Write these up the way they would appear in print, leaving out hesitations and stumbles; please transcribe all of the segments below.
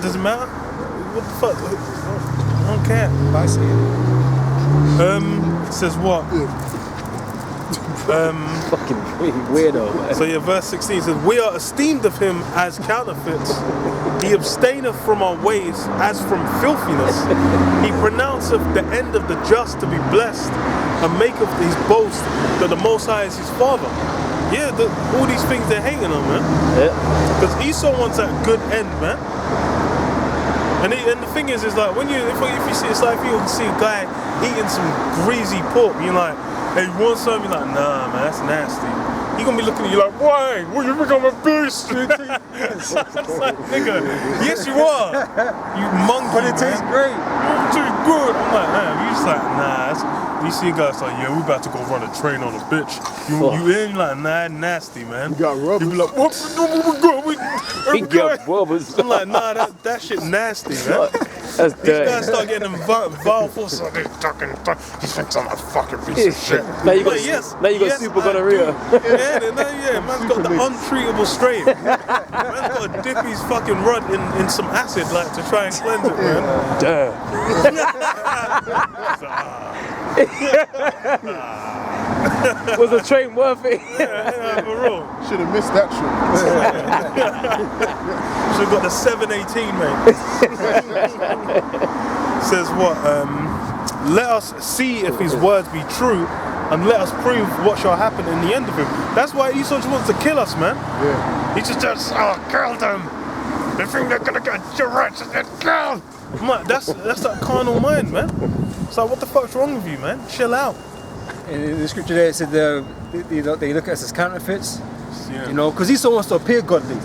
doesn't matter. What the fuck? I don't care. I see It says what? Fucking weirdo, man. So yeah, verse 16 says, we are esteemed of him as counterfeits. He abstaineth from our ways as from filthiness. He pronounceth the end of the just to be blessed, and maketh his boast that the Most High is his father. Yeah, all these things they're hating on, man. Yeah. Because Esau wants that good end, man. And the thing is like when if you see, it's like if you see a guy eating some greasy pork, you're like, hey, you want some? You're like, nah, man, that's nasty. He gonna be looking at you like, why? Well, you think I'm a beast? It's like, nigga, yes you are. You monkey. But it tastes great. It tastes good. I'm like, man, you just like, nah. You see a guy's like, yeah, we about to go run a train on a bitch. You in? You're like, nah, nasty, man. You got rubbers. You be like, what? He got rubbers. I'm like, nah, that shit nasty, man. That's These dirty. guys start getting them vile forces like, he thinks I'm a fucking piece of shit. Now you got, Like, yes, now you got yes, super I gonorrhea. Yeah, man's got the untreatable strain. Man's got to dip his fucking rod in some acid, like, to try and cleanse it, man. Damn. Was the train worth it? Yeah, for real. Should have missed that shit. Should have got the 718, mate. Says what? Let us see if his words be true, and let us prove what shall happen in the end of him. That's why Esau just wants to kill us, man. Yeah. He just kill them. They think they're gonna get your rights and get killed. I'm like, that's that carnal mind, man. It's like, what the fuck's wrong with you, man? Chill out. In the scripture there, it said they look at us as counterfeits. Yeah. You know, because Esau wants to appear godly.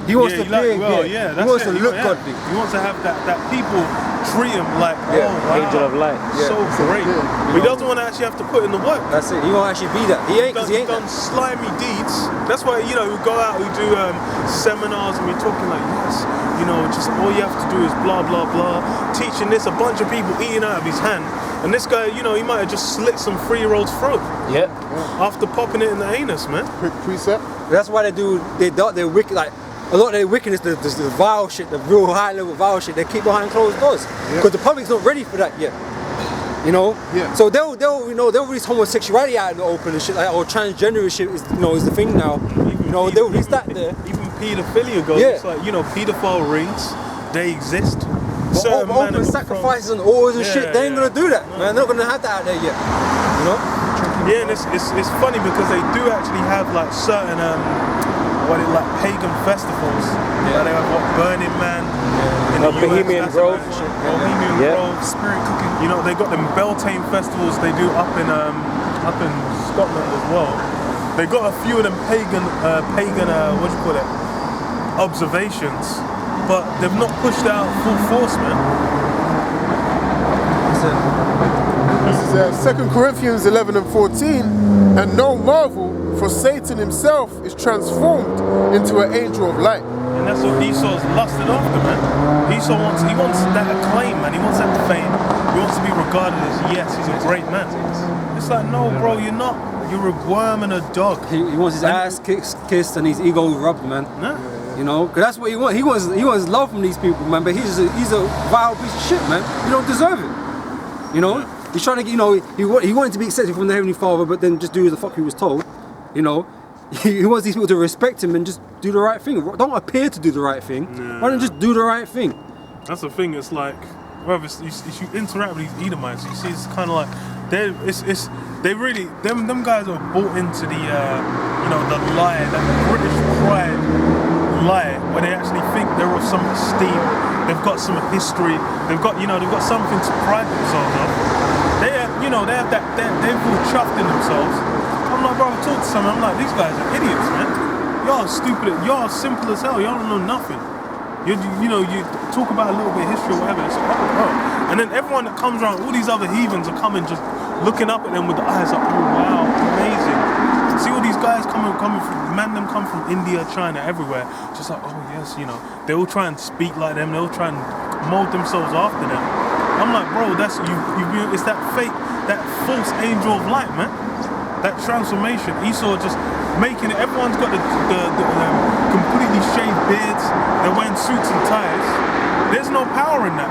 He wants to appear, he wants to look godly. He wants to have that people treat him like, Yeah. oh wow, Angel of light. so great. But he doesn't want to actually have to put in the work. That's it. He won't actually be that. He ain't, because he ain't done that. slimy deeds. That's why, you know, we go out, we do seminars, and we're talking like, yes, you know, just all you have to do is blah blah blah, teaching this, a bunch of people eating out of his hand, and this guy, you know, he might have just slit some 3-year-old's throat Yep. after popping it in the anus, man. Quick precept. That's why they're wicked. Like a lot of their wickedness, the vile shit, the real high level vile shit, they keep behind closed doors because the public's not ready for that yet. You know. Yeah. So they'll release homosexuality out in the open and shit like, or transgender shit is the thing now. You know, they'll release that there. Even paedophilia goes. Yeah. It's like, you know, paedophile rings, they exist. But Certain man open in the sacrifices and altars and shit, they ain't yeah. gonna do that, man. They're not gonna have that out there yet. You know? Yeah, and it's funny because they do actually have like certain like pagan festivals. Yeah. Like they have what, Burning Man in the US, Bohemian that's Grove. about shit. Bohemian Yeah. Grove, spirit cooking. You know, they got them Beltane festivals they do up in Scotland as well. They got a few of them pagan what do you call it, observations, but they've not pushed out full force, man. This is 2 Corinthians 11 and 14. And no marvel, for Satan himself is transformed into an angel of light. And that's what Esau's lusted after, man. Esau wants that acclaim, man. He wants that fame. He wants to be regarded as, yes, he's a great man. It's like, no, bro, you're not. You're a worm and a dog. He wants his ass kissed and his ego rubbed, man. Nah. You know, cause that's what he wants. He wants love from these people, man. But he's a vile piece of shit, man. You don't deserve it. You know, he's trying to, you know, he wanted to be accepted from the Heavenly Father, but then just do the fuck he was told. You know, he wants these people to respect him and just do the right thing. Don't appear to do the right thing. Yeah. Why don't just do the right thing? That's the thing. It's like, well, if you interact with these Edomites, you see, it's kind of like they really them guys are bought into the you know, the lie, that British pride lie, where they actually think they're of some esteem. They've got some history. They've got something to pride themselves on. They have that. They feel chuffed in themselves. I'm like, bro, I talk to someone. I'm like, these guys are idiots, man. Y'all are stupid. Y'all are simple as hell. Y'all don't know nothing. You talk about a little bit of history or whatever. It's like, oh, bro. And then everyone that comes around, all these other heathens are coming, just looking up at them with the eyes like, oh wow, amazing. See all these guys coming from, them come from India, China, everywhere. Just like, oh yes, you know, they all try and speak like them. They all try and mold themselves after them. I'm like, bro, that's it's that fake, that false angel of light, man. That transformation. Esau just making it. Everyone's got the completely shaved beards, they're wearing suits and ties. There's no power in that.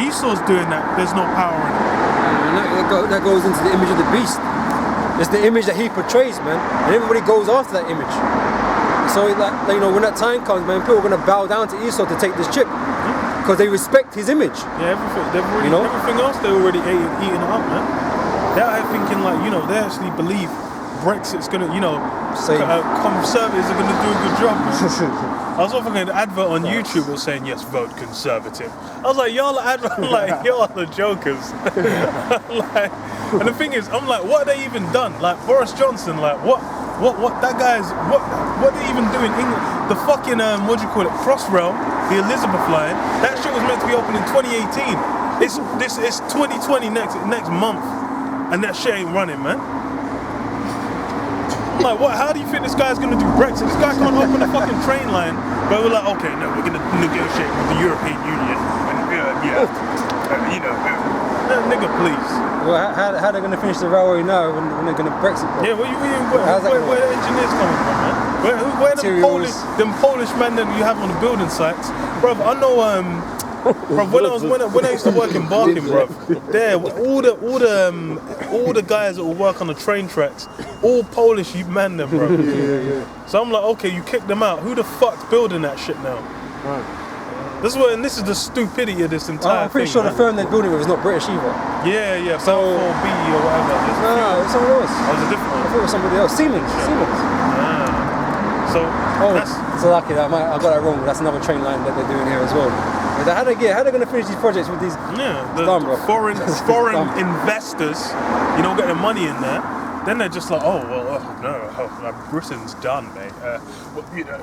Esau's doing that, there's no power in it. And that goes into the image of the beast. It's the image that he portrays, man, and everybody goes after that image. So like you know, when that time comes, man, people are gonna bow down to Esau to take this chip because they respect his image. Yeah, everything. They've already, You know? everything else they already eaten it up, man. They're out here thinking like, you know, they actually believe Brexit's gonna, you know, Save. Conservatives are gonna do a good job, man. I was watching an advert on YouTube that was saying, yes, vote Conservative. I was like, y'all are like, y'all are the jokers. Like, and the thing is, I'm like, what are they even done? Like Boris Johnson, like what that guy's what they even do in England? The fucking what do you call it? Crossrail, the Elizabeth line. That shit was meant to be open in 2018. It's 2020 next month, and that shit ain't running, man. I'm like, what? How do you think this guy's gonna do Brexit? This guy can't open a fucking train line. But we're like, okay, no, we're gonna negotiate with the European Union, and you know, nigga, please. Well, how they gonna finish the railway now when they're gonna Brexit? Bro? Yeah, where the engineers coming from, man? Where them Polish men that you have on the building sites, bro? I know, bro. When I used to work in Barking, bro, there all the guys that will work on the train tracks, all Polish men, them, bro. So I'm like, okay, you kicked them out. Who the fuck's building that shit now? Right. This is the stupidity of this entire I'm pretty thing, sure man. the firm they're building with is not British either. Yeah, So- 4B or whatever. No, it's someone else. Oh, it's a different I one. thought it was somebody else. Siemens. So Oh, that's so lucky that I got that wrong. But that's another train line that they're doing here as well. But how they going to finish these projects with these? the Done, bro. foreign Done. investors, you know, get their money in there. Then they're just like, oh well, Britain's done, mate. Well, you know,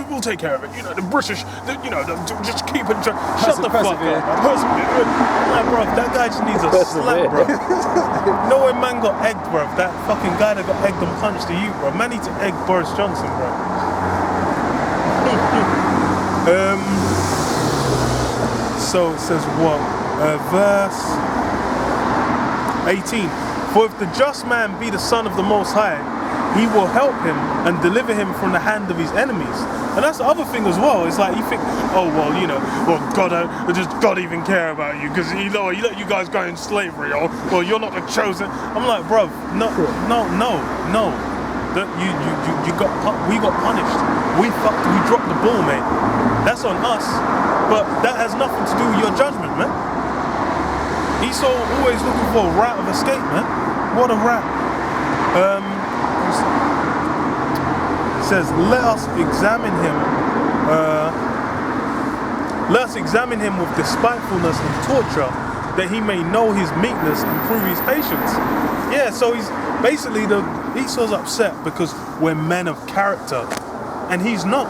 we'll take care of it. You know, the British, just keep it. Shut the fuck up. Persevere. Like, bro, that guy just needs a slap, bro. No way, man got egged, bro. That fucking guy that got egged and punched to you, bro. Man needs to egg Boris Johnson, bro. So it says what? Verse 18. For if the just man be the son of the Most High, he will help him and deliver him from the hand of his enemies. And that's the other thing as well. It's like you think, oh well, you know, well does God even care about you because he let you guys go in slavery, or well you're not the chosen. I'm like, bro, no. That we got punished. We dropped the ball, mate. That's on us. But that has nothing to do with your judgment, man. Esau always looking for a route of escape, man. What a route. It says, let us examine him. Let us examine him with despitefulness and torture, that he may know his meekness and prove his patience. Yeah, so he's basically Esau's upset because we're men of character, and he's not.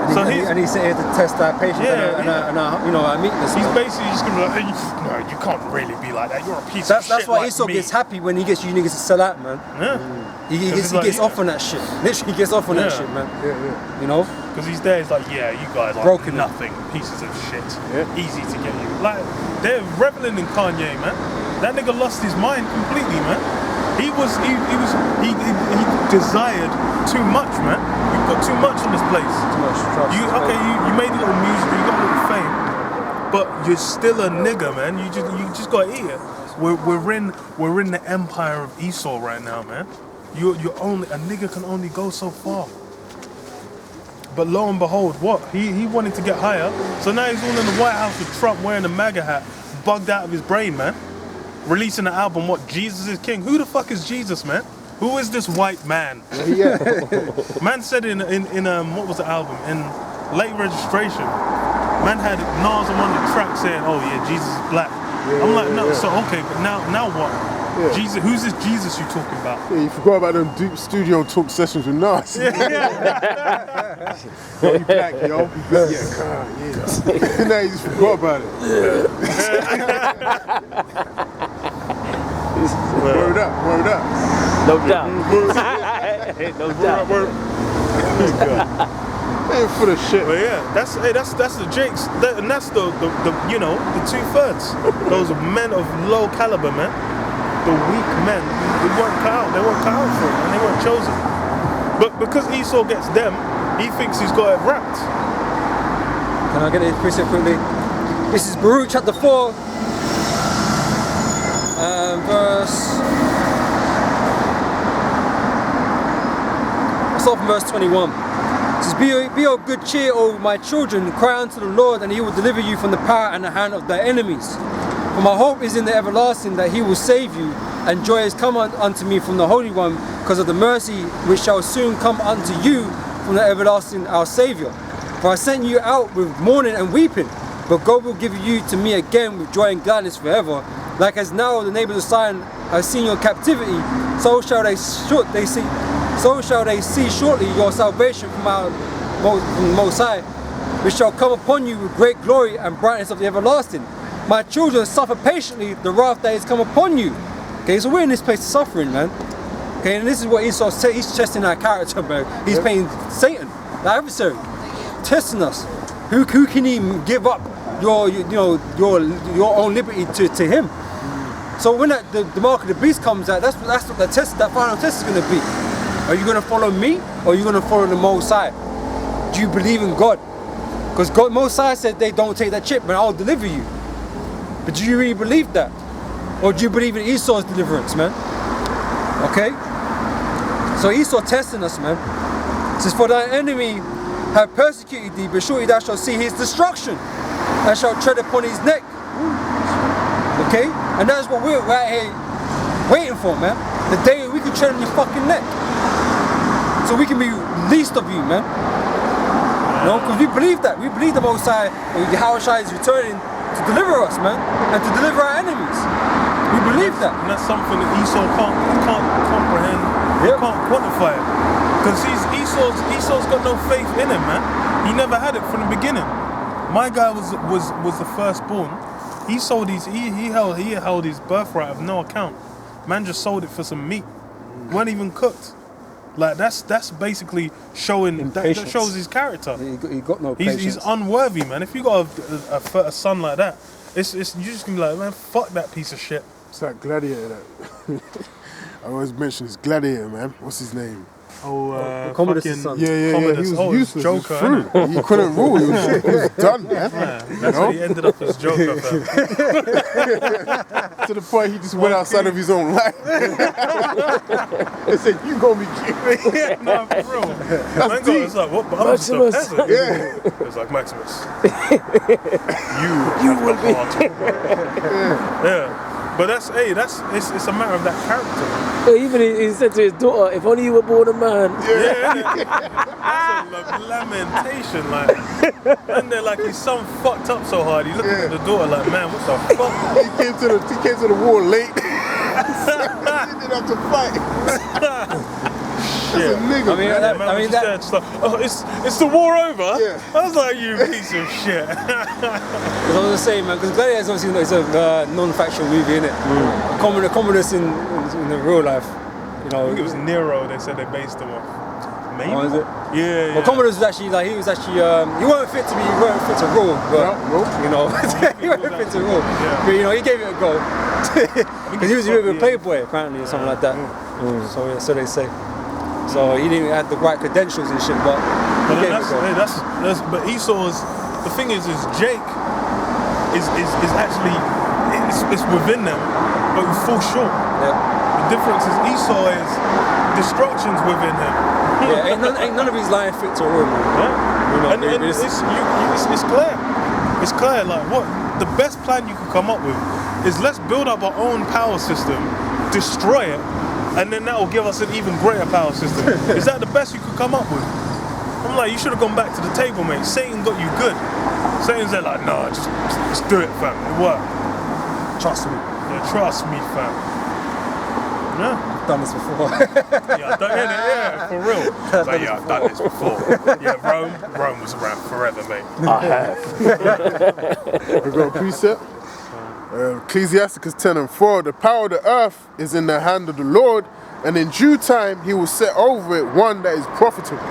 And he's here to test our patience and our meekness. He's basically just gonna be like, no, you can't really be like that. You're a piece of shit. That's why like Esau me. gets happy when he gets you niggas to sell out, man. Yeah. He gets off on that shit. Literally, he gets off on that shit, man. Yeah. You know? Because he's there, he's like, yeah, you guys are Broken. nothing, pieces of shit. Yeah. Easy to get you. Like, they're reveling in Kanye, man. That nigga lost his mind completely, man. He desired too much, man. You put too much on this place. Too much trust. You made a little music, you got a little fame, but you're still a nigga, man. You just gotta eat it. We're in the empire of Esau right now, man. You're only a nigga can only go so far. But lo and behold, what? He wanted to get higher, so now he's all in the White House with Trump wearing a MAGA hat, bugged out of his brain, man. Releasing an album, what? Jesus is King. Who the fuck is Jesus, man? Who is this white man? Yeah. Man said in what was the album? In Late Registration, man had Nas on one of the tracks saying, "Oh yeah, Jesus is black." I'm like, no. So okay, but now what? Yeah. Jesus, who's this Jesus you talking about? Yeah, you forgot about them Duke studio talk sessions with Nas. Yo, you black, yo. You black. Yeah, God, yeah. Now you just forgot about it. Word up. No doubt. No doubt. Word. Ain't full of shit. But yeah, that's the Jakes, and that's the 2/3. Those men of low caliber, man. The weak men, they weren't cut out for it, and they weren't chosen. But because Esau gets them, He thinks he's got it wrapped. Can I get the precept quickly? This is Baruch chapter 4, verse. I'll start from verse 21. It says, be of good cheer, O my children, cry unto the Lord, and he will deliver you from the power and the hand of thy enemies. For my hope is in the everlasting, that he will save you, and joy is come unto me from the Holy One, because of the mercy which shall soon come unto you from the everlasting our Saviour. For I sent you out with mourning and weeping, but God will give you to me again with joy and gladness forever. Like as now the neighbours of Zion have seen your captivity, so shall they see shortly your salvation from the Most High, which shall come upon you with great glory and brightness of the everlasting. My children, suffer patiently the wrath that is come upon you. Okay, so we're in this place of suffering, man. Okay, and this is what Esau said. He's testing our character, bro. He's playing Satan, the adversary, testing us. Who can he give up your own liberty to him? So when the mark of the beast comes out, that's what the test, that final test is going to be. Are you going to follow me, or are you going to follow the Most High? Do you believe in God? Because God, Most High said, they don't take that chip, but I'll deliver you. But do you really believe that? Or do you believe in Esau's deliverance, man? Okay? So Esau testing us, man. It says, for thine enemy have persecuted thee, but surely thou shalt see his destruction, and shalt tread upon his neck. Okay? And that's what we're right here waiting for, man. The day we can tread on your fucking neck. So we can be least of you, man. You know, because we believe that. We believe the Most High, Yahweh Shai is returning to deliver us, man, and to deliver our enemies. We believe that. And that's something that Esau can't comprehend. He can't quantify it. Because Esau's got no faith in him, man. He never had it from the beginning. My guy was the firstborn. He sold he held his birthright of no account. Man just sold it for some meat. Weren't even cooked. Like that's basically showing that shows his character. He got no patience. He's unworthy, man. If you got a son like that, it's you just gonna be like, man, fuck that piece of shit. It's like Gladiator. That I always mention his Gladiator, man. What's his name? Commodus' fucking son. Yeah. He was useless. Joker, he was through. He couldn't rule. He was done, man. That's what he ended up as Joker, fam. To the point he just went outside of his own life. They said, "You gonna be king." Yeah, no, for real. Man got, it's like, what? But I'm just a Maximus. peasant. Yeah. It's like, Maximus, you will be. Yeah. But it's a matter of that character. Even he said to his daughter, if only you were born a man. Yeah. That's a lamentation, like, and they're like, his son fucked up so hard. He looked at the daughter like, man, what the fuck? He came to the war late. He didn't have to fight. Yeah. That's a nigga. It's the war over. Yeah. I was like, you piece of shit. As I was saying, man, because Gladiator is obviously it's a non-factual movie, innit? Commodus in the real life, you know. I think it was Nero. They said they based him off. Maybe. Oh, is it? Yeah. Well, Commodus was actually like he weren't fit to rule, but you know, he weren't fit to rule. Yeah. But you know, he gave it a go because he was a bit of a playboy apparently or something like that. So they say. So he didn't have the right credentials and shit, but he gave it a go. But Esau's, the thing is Jake is actually it's within them, but we fall short. Yeah. The difference is Esau is destruction's within him. Yeah, ain't none of his line fit to rule. Yeah. And it's clear. It's clear. Like what the best plan you could come up with is let's build up our own power system, destroy it. And then that will give us an even greater power system. Is that the best you could come up with? I'm like, you should have gone back to the table, mate. Satan got you good. Satan's there like, nah, just do it, fam. It worked. Trust me. Yeah, trust me, fam. Yeah. I've done this before. Yeah, I've done it, yeah, for real. Like, yeah, I've done this before. Yeah, Rome was around forever, mate. I have. We've got a precept. Ecclesiasticus 10:4. The power of the earth is in the hand of the Lord, and in due time he will set over it one that is profitable.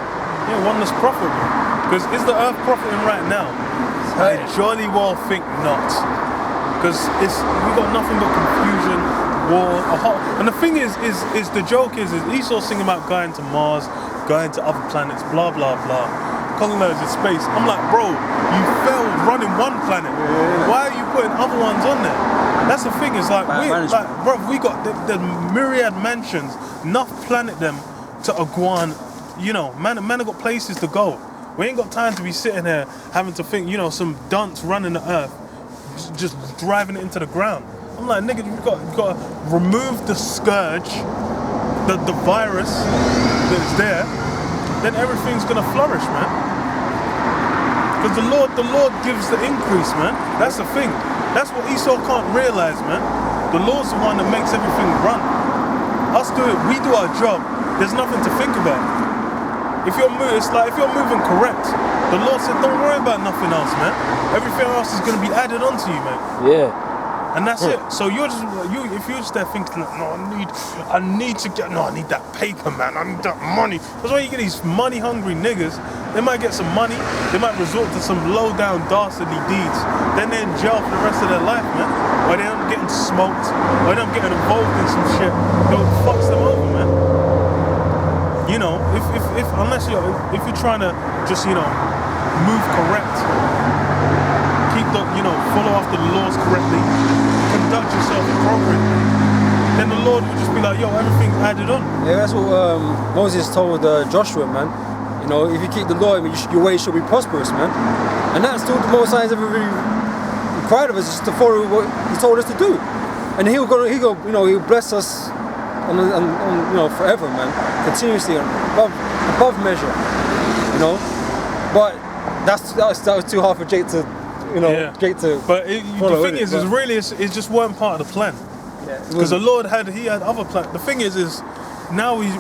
Yeah, one that's profitable. Because is the earth profiting right now? I jolly well think not. Because we got nothing but confusion, war, and the thing is the joke is Esau singing about going to Mars, going to other planets, blah blah blah, colonizing space. I'm like, bro, you failed running one planet. Why are you putting other ones on there? That's the thing. Is like, bro, we got the myriad mansions, enough planet them to Iguan. You know, man have got places to go. We ain't got time to be sitting here having to think, you know, some dunce running the earth, just driving it into the ground. I'm like, nigga, you've got to remove the scourge, the virus that's there, then everything's gonna flourish, man. Because the Lord gives the increase, man. That's the thing. That's what Esau can't realize, man. The Lord's the one that makes everything run. Us do it, we do our job. There's nothing to think about. If you're moving correct, the Lord said, don't worry about nothing else, man. Everything else is gonna be added onto you, man. Yeah. And that's it. So you're just if you're just there thinking, no, I need that paper, man. I need that money. That's why you get these money-hungry niggas. They might get some money. They might resort to some low-down, dastardly deeds. Then they're in jail for the rest of their life, man. Or they end up getting smoked. Or they end up getting involved in some shit that fucks them over, man. You know, if you're trying to just, you know, move correct, follow after the laws correctly, conduct yourself appropriately, then the Lord will just be like, yo, everything's added on. Yeah, that's what Moses told Joshua, man. You know, if you keep the law, your way shall be prosperous, man. And that's all the Most High has ever really required of us, is to follow what He told us to do. And He'll bless us on forever, man, continuously, above measure, you know. But that was too hard for Jake to. Jake to but the thing is it just weren't part of the plan. Because the Lord had other plans. The thing is now we've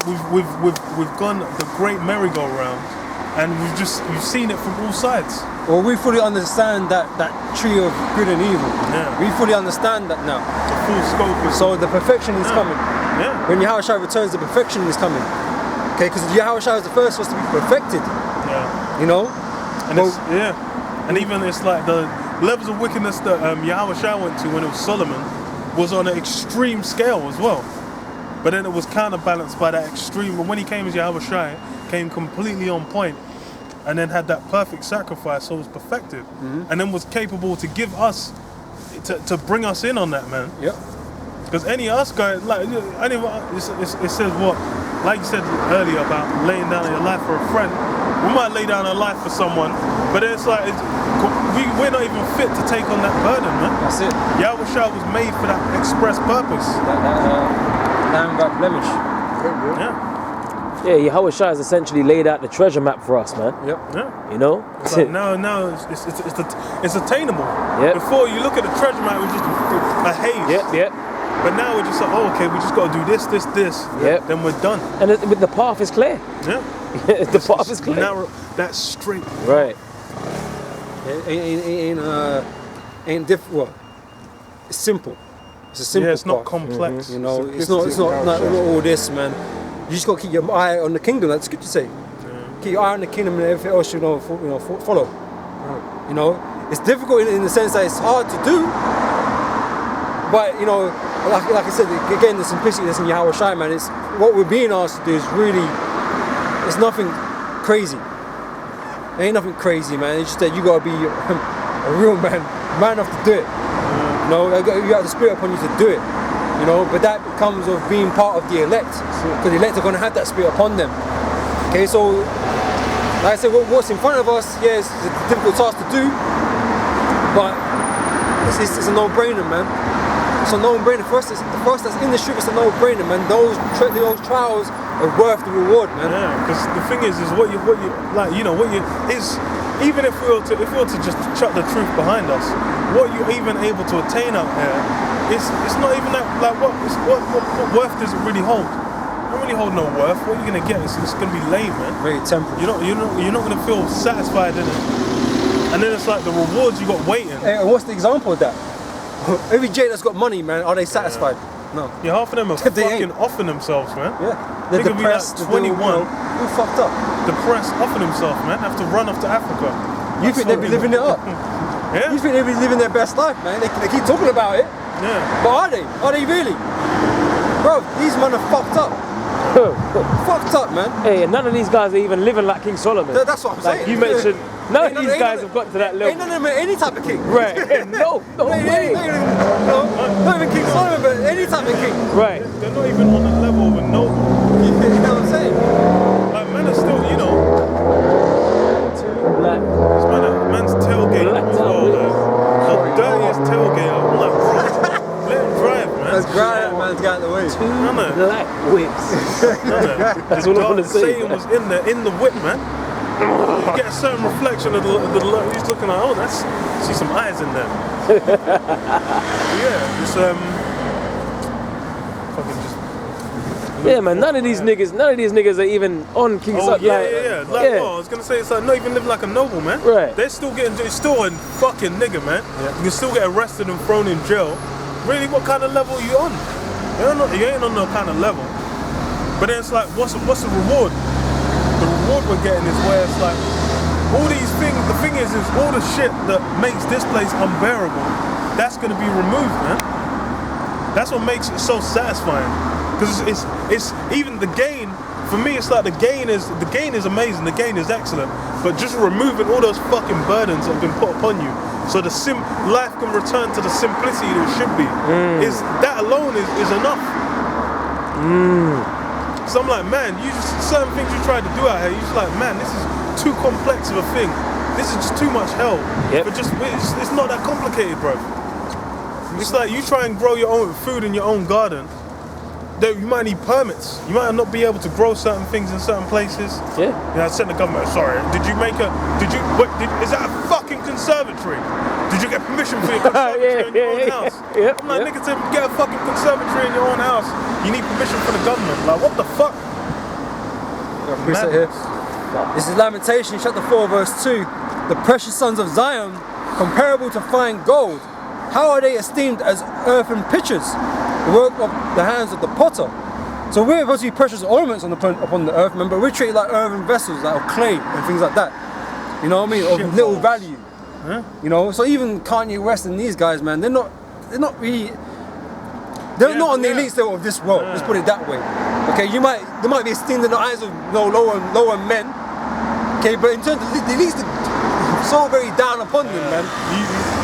gone the great merry-go-round, and you've seen it from all sides. Well, we fully understand that tree of good and evil. Yeah. We fully understand that now. The full scope. So the perfection is coming. Yeah. When Yahushua returns, the perfection is coming. Okay, because Yahushua is the first was to be perfected. Yeah. You know. And and even it's like the levels of wickedness that Yahushua went to when it was Solomon was on an extreme scale as well. But then it was counterbalanced by that extreme. And when he came as Yahushua, came completely on point, and then had that perfect sacrifice, so it was perfected, and then was capable to give us, to bring us in on that, man. Yep. Because any of us guys, it says what, like you said earlier about laying down your life for a friend. We might lay down our life for someone, but it's like we're not even fit to take on that burden, man. That's it. Yahushua was made for that express purpose. Lamb without blemish. Yeah, Yahushua has essentially laid out the treasure map for us, man. Yep. Yeah. You know? It's like now it's attainable. Yep. Before you look at the treasure map, it was just a haze. Yep. But now we're just like, oh, okay, we just got to do this. Yep. Then we're done. And the path is clear. Yeah. The path is clear. Narrow, that's straight. Right. Ain't difficult. It's simple. It's a simple. Yeah, it's not path. complex. You know, it's not all this, man. You just got to keep your eye on the kingdom. That's good to say. Keep your eye on the kingdom, and everything else follow. You know, it's difficult in the sense that it's hard to do. But you know, like I said again, the simplicity that's in Yahushua, man. It's what we're being asked to do is really. It's nothing crazy. It ain't nothing crazy, man. It's just that you gotta be a real man enough to do it. You know, you have the spirit upon you to do it. You know, but that comes of being part of the elect, because the elect are gonna have that spirit upon them. Okay, so like I said, what's in front of us, yeah, it's a difficult task to do, but it's a no-brainer, man. It's a no-brainer. For us that's in the street, it's a no-brainer, man. Those trials are worth the reward, man. Yeah, because the thing is what you like, you know, what you is, even if we were to just chuck the truth behind us, what you're even able to attain out there, it's not even that, like, what worth does it really hold? It don't really hold no worth. What you're gonna get is it's gonna be lame, man. Very temporary. You're not gonna feel satisfied in it. And then it's like the rewards you got waiting. Hey, and what's the example of that? Every J that's got money, man, are they satisfied? No. Yeah, half of them are fucking offing themselves, man. Yeah. They're They could be like depressed. 21. Who fucked up? Depressed, offing themselves, man. Have to run off to Africa. You think they'd be living it up? Yeah. You think they'd be living their best life, man? They keep talking about it. Yeah. But are they? Are they really? Bro, these men are fucked up. Fucked up, man. Hey, and none of these guys are even living like King Solomon. That's what I'm Like saying. you mentioned, none of Ain't these none- guys ain't have got to that Ain't level. none of them any type of king. Right. No way. Not even King Solomon, but any type of king. Right. They're not even on the level of a noble. You know what I'm saying? Like, man are still, you know, Like, man's tailgate Blacked as out well, with- like, the dirtiest tailgate. I'm like, bro, let him drive, man. Let's grind that man's got out the way. None of black whips. That's all I want to say. Satan was in the whip, man. You get a certain reflection of the he's looking like, oh, that's see some eyes in there. Yeah, it's fucking just. Yeah, man. None of these niggas are even on King Oh Solomon. yeah. Like, well, I was gonna say it's like not even living like a noble, man. Right. They're still it's still a fucking nigga, man. You can still get arrested and thrown in jail. Really, what kind of level are you on? You ain't on no kind of level. But then it's like, what's the reward? The reward we're getting is where it's like all these things. The thing is all the shit that makes this place unbearable. That's gonna be removed, man. That's what makes it so satisfying. Because it's even the gain. For me, it's like the gain is amazing. The gain is excellent. But just removing all those fucking burdens that have been put upon you, so the life can return to the simplicity that it should be. Is that alone is enough. So I'm like, man, certain things you try to do out here, you're just like, man, this is too complex of a thing. This is just too much hell. Yep. But it's not that complicated, bro. It's like you try and grow your own food in your own garden. You might need permits. You might not be able to grow certain things in certain places. Yeah. I sent the government, sorry, is that a fucking conservatory? Did you get permission for your conservatory in your own house? Yeah, I'm like, nigga, to get a fucking conservatory in your own house, you need permission from the government. Like, what the fuck? Preset here. This is Lamentation, chapter 4, verse 2. The precious sons of Zion, comparable to fine gold, how are they esteemed as earthen pitchers, the work of the hands of the potter? So we're supposed to be precious ornaments upon the earth, remember, we're treated like earthen vessels, like of clay and things like that. You know what I mean? Of little value. Huh? You know, so even Kanye West and these guys, man, they're not really, they're not on the elite level of this world. Let's put it that way. Okay, they might be esteemed in the eyes of lower men. Okay, but in terms of the elites, so very down upon them, man.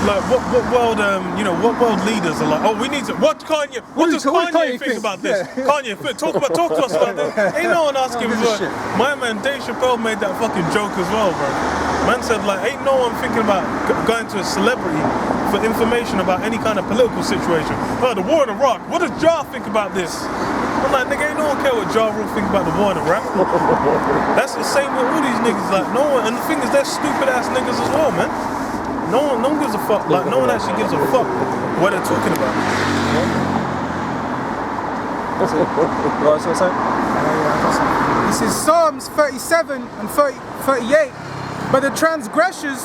Like what world what world leaders are like, oh, we need to what does Kanye think about this? Yeah. Kanye, talk to us about this. Ain't no one asking Who gives a for shit? my man Dave Chappelle made that fucking joke as well, bro. Man said like ain't no one thinking about going to a celebrity for information about any kind of political situation. Oh, the war in Iraq, what does Ja think about this? I'm like, nigga, ain't no one care what Ja Rule think about the war in Iraq. That's the same with all these niggas, like no one, and the thing is they're stupid ass niggas as well, man. No one gives a fuck. Like no one actually gives a fuck what they're talking about. This is Psalms 37 and 38. But the transgressors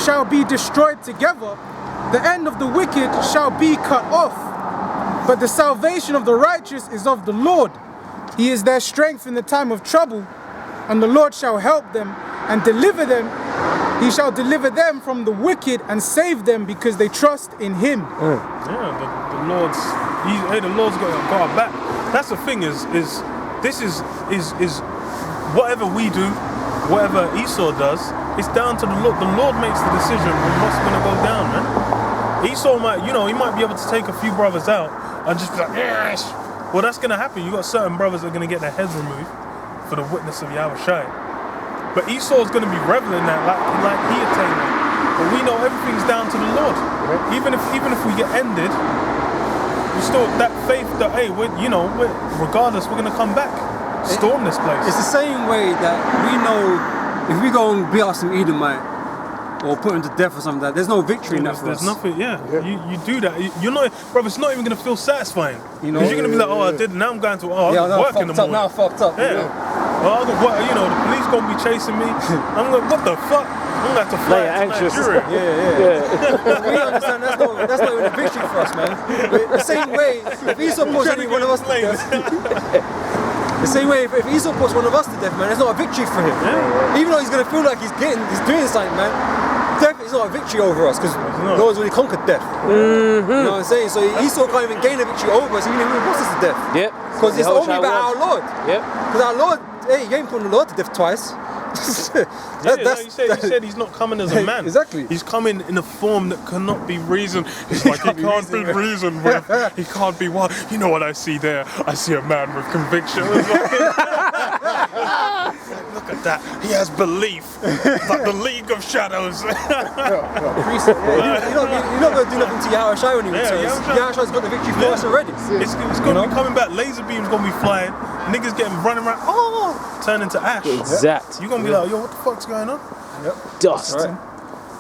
shall be destroyed together. The end of the wicked shall be cut off. But the salvation of the righteous is of the Lord. He is their strength in the time of trouble. And the Lord shall help them and deliver them. He shall deliver them from the wicked and save them because they trust in Him. Yeah, the Lord's got our back. That's the thing is whatever we do, whatever Esau does, it's down to the Lord. The Lord makes the decision on what's gonna go down, man. Esau might, he might be able to take a few brothers out and just be like, yes. Well, that's gonna happen. You got certain brothers that are gonna get their heads removed for the witness of Yahweh Shai. But Esau's going to be reveling that like he attained it. But we know everything's down to the Lord. Even if we get ended, we still that faith that regardless we're going to come back, storm this place. It's the same way that we know if we go and beat up some Edomite or put him to death or something like that, there's no victory in that for us. There's nothing. Yeah. You do that. You're not, bro. It's not even going to feel satisfying. Because you're going to be like, oh, I did. Now I'm going to. Oh, I got work in the morning. Now I'm fucked up. Yeah. Well, the police gonna be chasing me. I'm like, what the fuck? I'm gonna have to fly to anxious. Nigeria. We understand that's not even a victory for us, man. But the same way, if Esau puts one of us to death, the same way, if Esau puts one of us to death, man, it's not a victory for him. Yeah. Even though he's gonna feel like he's doing something, man. Death is not a victory over us because no one's really conquered death. You know what I'm saying? So Esau can't even gain a victory over us, even if he puts us to death. Yep. Because it's The whole only child about our Lord. Yep. Because our Lord, hey, you ain't putting the Lord to death twice. Yeah, like you said he's not coming as a man. Exactly. He's coming in a form that cannot be reasoned. It's like he can't be reasoned with. He can't be what? You know what I see there? I see a man with conviction. Look at that. He has belief. Like the League of Shadows. You're not going to do nothing to Yahweh Shai when he returns. Yahweh Shai's got the victory for us already. It's going to be coming back. Laser beams going to be flying. Niggas getting running around. Oh, turn into ash. Exact. You're going to be like, yo, what the fuck's going on? Dust. Right.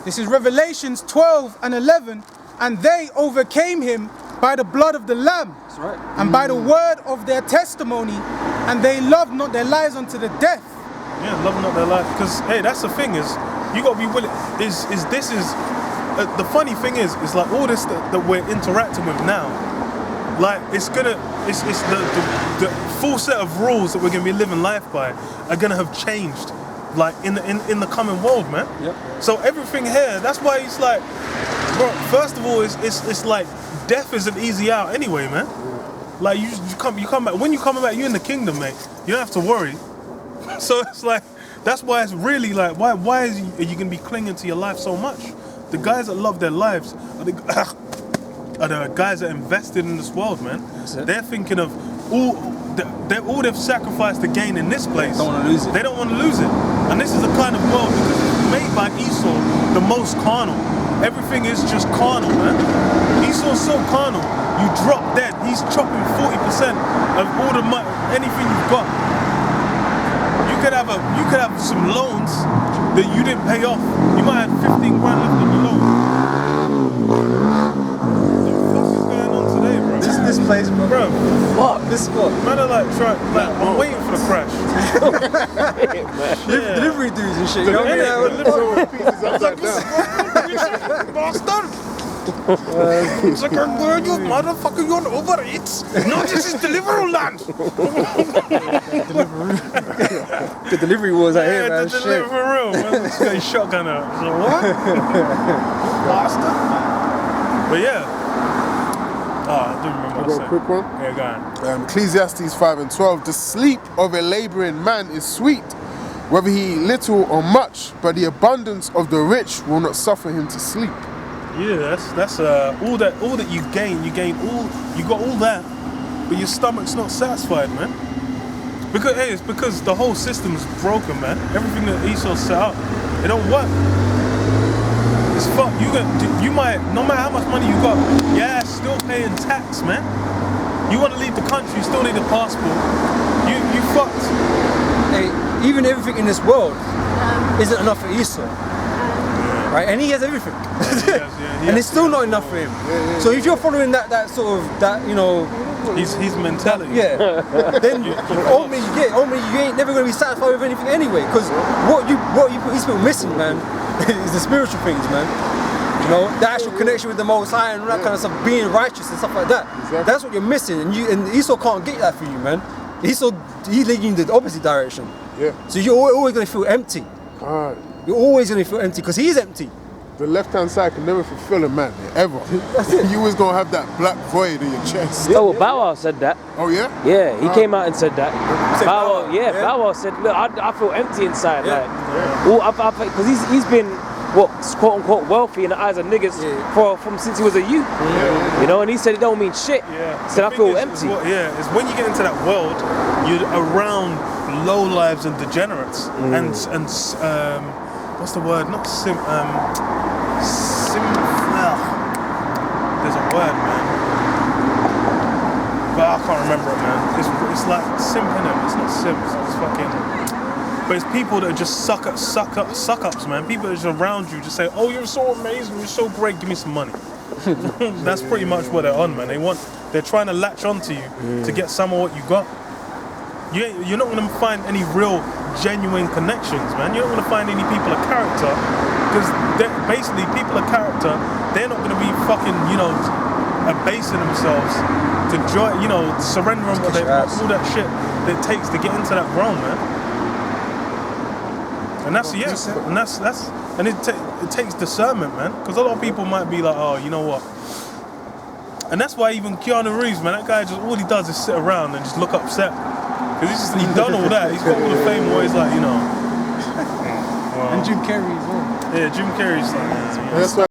This is Revelations 12 and 11. And they overcame him by the blood of the Lamb That's right. and by the word of their testimony, and they loved not their lives unto the death. Yeah, loving up their life. Because, hey, that's the thing is, you got to be willing. The funny thing is like all this that we're interacting with now, like it's the full set of rules that we're gonna be living life by are gonna have changed, like in the coming world, man. Yep. So everything here, that's why it's like, bro. First of all, it's like death isn't easy out anyway, man. Like you come back when you come back, you're in the kingdom, mate. You don't have to worry. So it's like that's why it's really like why are you gonna be clinging to your life so much? The guys that love their lives are the guys that invested in this world, man. They're thinking of all they've sacrificed to gain in this place. They don't want to lose it. They don't want to lose it. And this is the kind of world because it's made by Esau, the most carnal. Everything is just carnal, man. Esau's so carnal. You drop dead. He's chopping 40% of all the money, anything you've got. You could have some loans that you didn't pay off. You might have 15 grand left on your loan. What the fuck is going on today, bro? This place, bro. What? This spot. Man, I'm waiting for the crash. Delivery dudes and shit. You know what I mean? Bastard! It's like, you motherfucker, you're on Uber Eats. No, this is Deliveroo-land. The delivery wars out here, Yeah, man. the Shit. Deliveroo. Man, this guy's shotgun out. So what? Bastard. But yeah. Oh, I do remember I what I got a said. quick one. Yeah, go on. Ecclesiastes 5 and 12. The sleep of a labouring man is sweet, whether he eat little or much, but the abundance of the rich will not suffer him to sleep. Yeah, that's all that you got all that, but your stomach's not satisfied, man. It's because the whole system's broken, man. Everything that Esau set up, it don't work. It's fuck. You might, no matter how much money you got, yeah, still paying tax, man. You want to leave the country, you still need a passport. You fucked. Hey, even everything in this world isn't enough for Esau. Right? And he has everything. And it's still not enough for him. So if you're following that sort of, you know, his mentality. Then ultimately you ain't never gonna be satisfied with anything anyway. Because what you put these people missing, man, is the spiritual things, man. You know, the actual connection with the Most High and all that kind of stuff, being righteous and stuff like that. Exactly. That's what you're missing, and Esau can't get that for you, man. He's leading you in the opposite direction. Yeah. So you're always gonna feel empty. God. You're always gonna feel empty because he's empty. The left-hand side can never fulfill a man, ever. You always gonna have that black void in your chest. Oh, well, Bow Wow said that. Oh yeah? Yeah, he came out and said that. Bow Wow, Yeah. Bow Wow said, look, I feel empty inside. Yeah. Because he's been, quote unquote, wealthy in the eyes of niggas from since he was a youth. You know, and he said it don't mean shit. Yeah. He said, I feel empty. It's when you get into that world, you're around low lives and degenerates, and what's the word? Not there's a word, man, but I can't remember it, man. It's like simp, innit? It's not simp. It's fucking. But it's people that are just suck ups, man. People that are just around you, just say, "Oh, you're so amazing, you're so great. Give me some money." That's pretty much what they're on, man. They're trying to latch onto you to get some of what you got. You're not going to find any real, genuine connections, man. You're not going to find any people of character, because basically people of character, they're not going to be fucking, abasing themselves to join, surrendering all that shit that it takes to get into that realm, man. And that's and it takes discernment, man. Because a lot of people might be like, oh, you know what? And that's why even Keanu Reeves, man, that guy just all he does is sit around and just look upset. Because he's done all that. He's got all the fame where he's like, you know. And Jim Carrey as well. Yeah, Jim Carrey's like, That's why